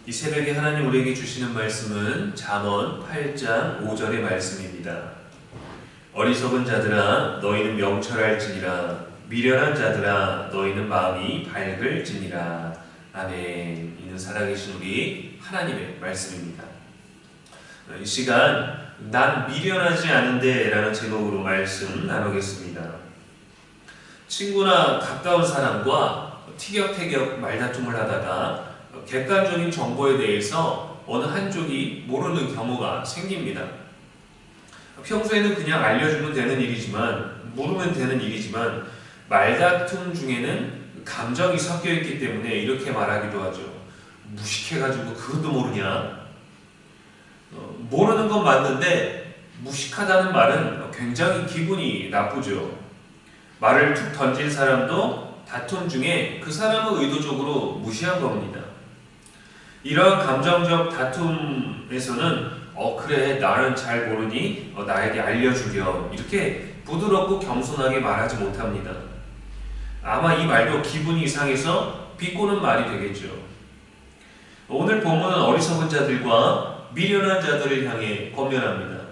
이 새벽에 하나님 우리에게 주시는 말씀은 잠언 8장 5절의 말씀입니다. 어리석은 자들아 너희는 명철할지니라 미련한 자들아 너희는 마음이 밝을지니라. 아멘. 이는 살아계신 우리 하나님의 말씀입니다. 이 시간 난 미련하지 않은데 라는 제목으로 말씀 나누겠습니다. 친구나 가까운 사람과 티격태격 말다툼을 하다가 객관적인 정보에 대해서 어느 한쪽이 모르는 경우가 생깁니다. 평소에는 그냥 알려주면 되는 일이지만, 모르면 되는 일이지만 말다툼 중에는 감정이 섞여 있기 때문에 이렇게 말하기도 하죠. 무식해가지고 그것도 모르냐? 모르는 건 맞는데 무식하다는 말은 굉장히 기분이 나쁘죠. 말을 툭 던진 사람도 다툼 중에 그 사람을 의도적으로 무시한 겁니다. 이러한 감정적 다툼에서는 그래 나는 잘 모르니 나에게 알려주렴 이렇게 부드럽고 겸손하게 말하지 못합니다. 아마 이 말도 기분이 이상해서 비꼬는 말이 되겠죠. 오늘 본문은 어리석은 자들과 미련한 자들을 향해 권면합니다.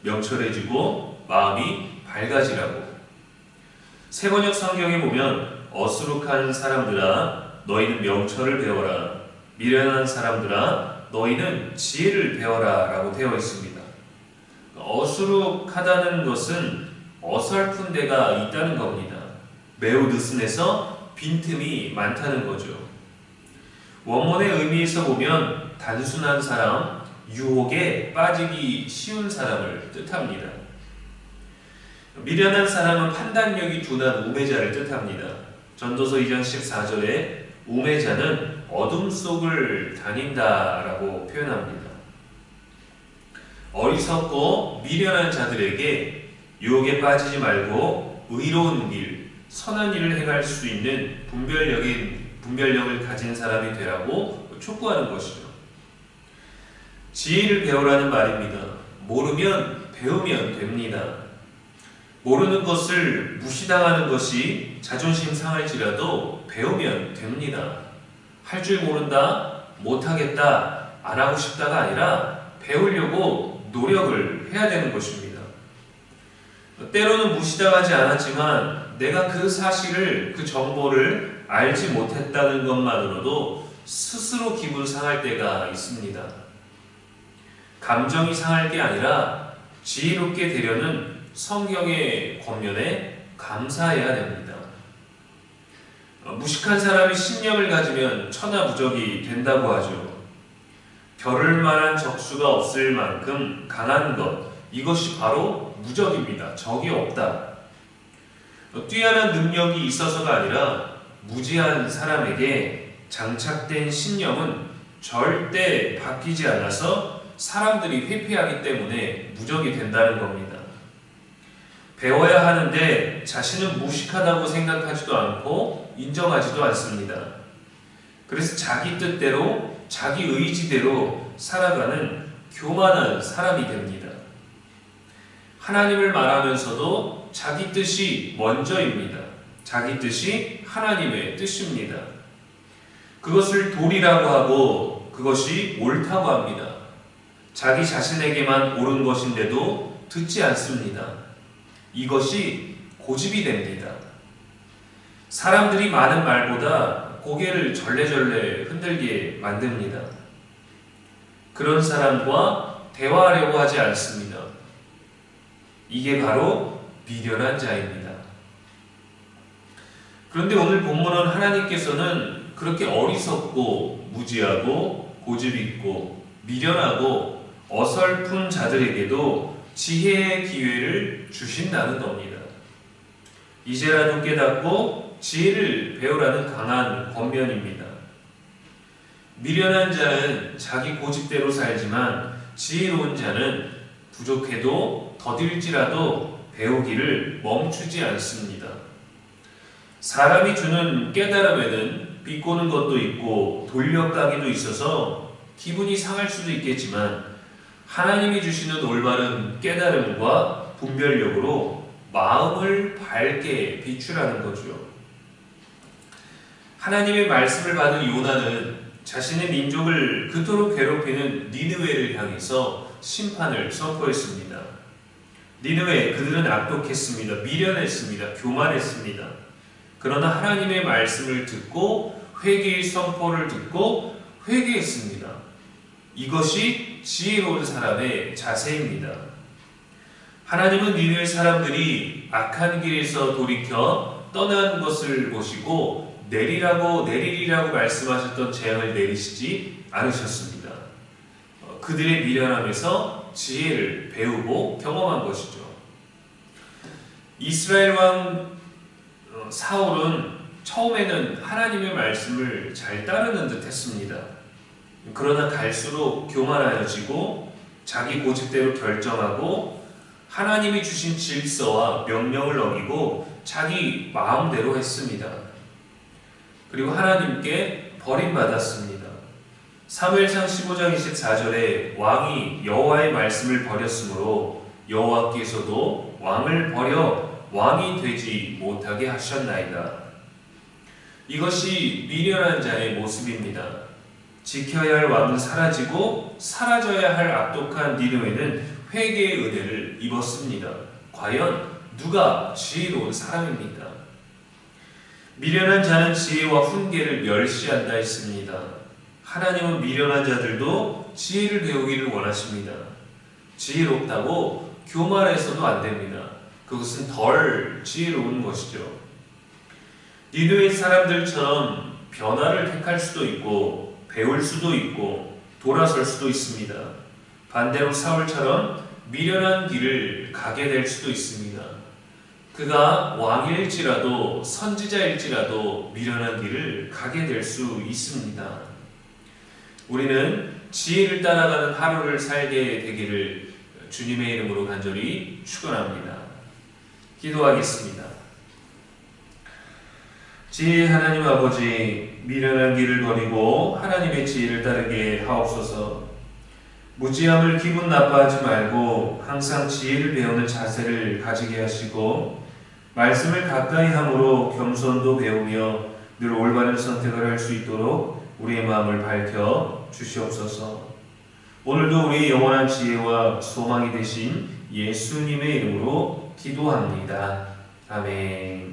명철해지고 마음이 밝아지라고. 세번역 성경에 보면 어수룩한 사람들아 너희는 명철을 배워라 미련한 사람들아 너희는 지혜를 배워라 라고 되어 있습니다. 어수룩하다는 것은 어설픈 데가 있다는 겁니다. 매우 느슨해서 빈틈이 많다는 거죠. 원문의 의미에서 보면 단순한 사람, 유혹에 빠지기 쉬운 사람을 뜻합니다. 미련한 사람은 판단력이 둔한 우매자를 뜻합니다. 전도서 2장 14절에 우매자는 어둠 속을 다닌다라고 표현합니다. 어리석고 미련한 자들에게 유혹에 빠지지 말고 의로운 길, 선한 일을 행할 수 있는 분별력을 가진 사람이 되라고 촉구하는 것이죠. 지혜를 배우라는 말입니다. 모르면 배우면 됩니다. 모르는 것을 무시당하는 것이 자존심 상할지라도 배우면 됩니다. 할 줄 모른다, 못하겠다, 안 하고 싶다가 아니라 배우려고 노력을 해야 되는 것입니다. 때로는 무시당하지 않았지만 내가 그 사실을, 그 정보를 알지 못했다는 것만으로도 스스로 기분 상할 때가 있습니다. 감정이 상할 게 아니라 지혜롭게 되려는 성경의 권면에 감사해야 됩니다. 무식한 사람이 신념을 가지면 천하무적이 된다고 하죠. 겨룰 만한 적수가 없을 만큼 강한 것, 이것이 바로 무적입니다. 적이 없다. 뛰어난 능력이 있어서가 아니라 무지한 사람에게 장착된 신념은 절대 바뀌지 않아서 사람들이 회피하기 때문에 무적이 된다는 겁니다. 배워야 하는데 자신은 무식하다고 생각하지도 않고 인정하지도 않습니다. 그래서 자기 뜻대로 자기 의지대로 살아가는 교만한 사람이 됩니다. 하나님을 말하면서도 자기 뜻이 먼저입니다. 자기 뜻이 하나님의 뜻입니다. 그것을 도리라고 하고 그것이 옳다고 합니다. 자기 자신에게만 옳은 것인데도 듣지 않습니다. 이것이 고집이 됩니다. 사람들이 많은 말보다 고개를 절레절레 흔들게 만듭니다. 그런 사람과 대화하려고 하지 않습니다. 이게 바로 미련한 자입니다. 그런데 오늘 본문은 하나님께서는 그렇게 어리석고 무지하고 고집있고 미련하고 어설픈 자들에게도 지혜의 기회를 주신다는 겁니다. 이제라도 깨닫고 지혜를 배우라는 강한 권면입니다. 미련한 자는 자기 고집대로 살지만 지혜로운 자는 부족해도 더딜지라도 배우기를 멈추지 않습니다. 사람이 주는 깨달음에는 비꼬는 것도 있고 돌려가기도 있어서 기분이 상할 수도 있겠지만 하나님이 주시는 올바른 깨달음과 분별력으로 마음을 밝게 비추라는 거죠. 하나님의 말씀을 받은 요나는 자신의 민족을 그토록 괴롭히는 니느웨를 향해서 심판을 선포했습니다. 니느웨, 그들은 악독했습니다. 미련했습니다. 교만했습니다. 그러나 하나님의 말씀을 듣고 회개의 선포를 듣고 회개했습니다. 이것이 지혜로운 사람의 자세입니다. 하나님은 니느웨 사람들이 악한 길에서 돌이켜 떠난 것을 보시고 내리리라고 말씀하셨던 재앙을 내리시지 않으셨습니다. 그들의 미련함에서 지혜를 배우고 경험한 것이죠. 이스라엘 왕 사울은 처음에는 하나님의 말씀을 잘 따르는 듯 했습니다. 그러나 갈수록 교만하여지고 자기 고집대로 결정하고 하나님이 주신 질서와 명령을 어기고 자기 마음대로 했습니다. 그리고 하나님께 버림받았습니다. 사무엘상 15장 24절에 왕이 여호와의 말씀을 버렸으므로 여호와께서도 왕을 버려 왕이 되지 못하게 하셨나이다. 이것이 미련한 자의 모습입니다. 지켜야 할 왕은 사라지고 사라져야 할 악독한 니느웨는 회개의 은혜를 입었습니다. 과연 누가 지혜로운 사람입니까? 미련한 자는 지혜와 훈계를 멸시한다 했습니다. 하나님은 미련한 자들도 지혜를 배우기를 원하십니다. 지혜롭다고 교만해서도 안 됩니다. 그것은 덜 지혜로운 것이죠. 니느웨 사람들처럼 변화를 택할 수도 있고 배울 수도 있고 돌아설 수도 있습니다. 반대로 사울처럼 미련한 길을 가게 될 수도 있습니다. 그가 왕일지라도 선지자일지라도 미련한 길을 가게 될 수 있습니다. 우리는 지혜를 따라가는 하루를 살게 되기를 주님의 이름으로 간절히 축원합니다. 기도하겠습니다. 지혜의 하나님 아버지, 미련한 길을 버리고 하나님의 지혜를 따르게 하옵소서. 무지함을 기분 나빠하지 말고 항상 지혜를 배우는 자세를 가지게 하시고 말씀을 가까이 함으로 겸손도 배우며 늘 올바른 선택을 할 수 있도록 우리의 마음을 밝혀 주시옵소서. 오늘도 우리의 영원한 지혜와 소망이 되신 예수님의 이름으로 기도합니다. 아멘.